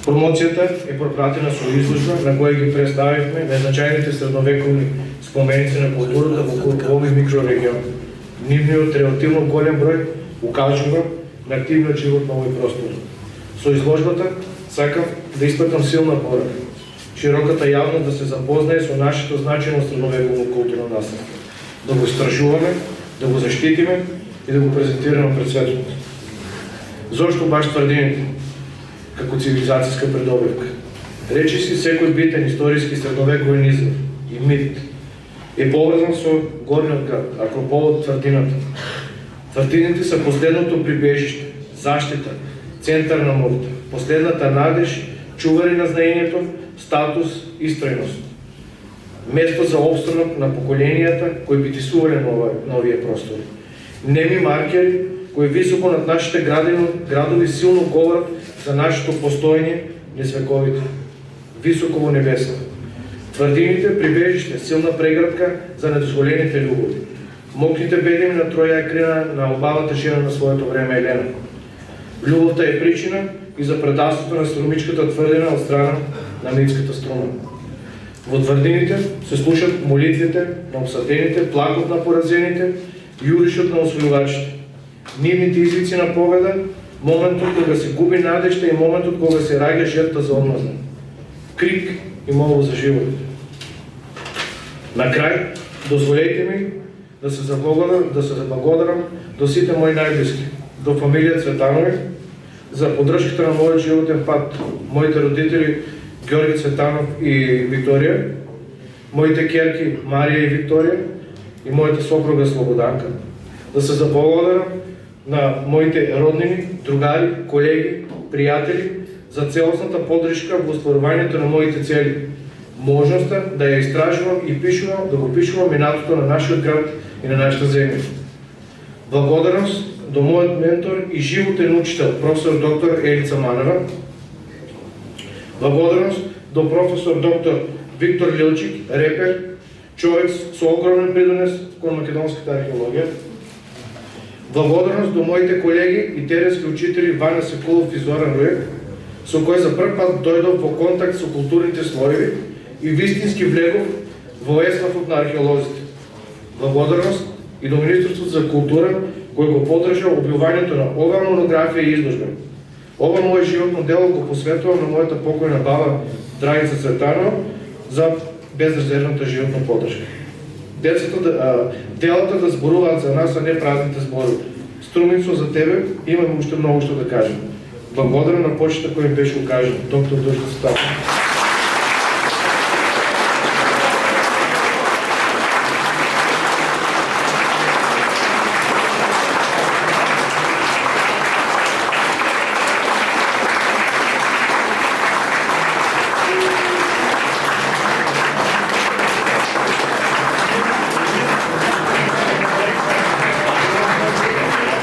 Промоцијата е пропратена со изложба на која ги представивме најзначајните средновековни споменици на културата во овој микрорегион. Нивниот релативно голем број укажува на активниот живот на овој простор. Со изложбата сакам да испратам силна порака широката јавност да се запознае со нашето значајно средновековно културно наследство, да го истражуваме, да го заштитиме и да го презентираме пред светот. Зошто баш тврдините како цивилизацијска предобивка? Речиси секој битен историски средновековен израз и мит е поврзан со горниот град, Акрополот тврдината. Тврдините се последното прибежиште, заштита, центар на моќта, последната надеж, чувари на знаењето, статус и стројност. Место за обстанок на поколенията кои битисувале на овие простори. Неми маркери кои високо над нашите градови силно говорат за нашето постоење низ вековите, високо во небесата. Тврдините прибежиште, силна преградка за недозволените љубови. Мокните бедими на Троја е крена на обавата жена на своето време Елена. Љубовта е причина и за предавството на струмичката тврдина од страна на митската струна. Во тврдините се слушат молитвите на обсадените, плакот на поразените, јуришот на освојувачите. Нивните извици на победа, моментот кога се губи надежта и моментот кога се раѓа жртва за одмазда. Крик и молба за живот. На крај, дозволете ми да се заблагодарам до сите мои најблиски, до фамилија Цветанови, за поддршката на мојот животен пат, моите родители Георги Цветанов и Викторија, моите ќерки Марија и Викторија и мојата сопруга Слободанка. Да се заблагодарам на моите роднини, другари, колеги, пријатели за целосната поддршка во остварувањето на моите цели, можноста да ја истражувам и пишувам, да го пишувам минатото на нашиот град и на нашата земја. Благодарност до мојот ментор и животен учител, професор доктор Елица Манева. Благодарност до професор доктор Виктор Лилчик, репер, човек со огромен придонес кон македонската археологија. Благодарност до моите колеги и теренски учители Ваня Секулов и Зоран Руек, со кој за прв пат дојдов во контакт со културните слоеви и вистински влегов во еславот на археолозите. Благодарност и до Министерството за култура, кој го поддржа објавувањето на оваа монографија и изложба. Ова моје животно дело го посветувам на мојата покојна баба Драгица Цветанова за безрезервната животна поддршка. Делата да зборуваат за нас, а не празните зборови. Струмицо, за тебе имам уште многу што да кажем. Благодарам на почитот кој ми беше укажен, доктор Душко Стафов.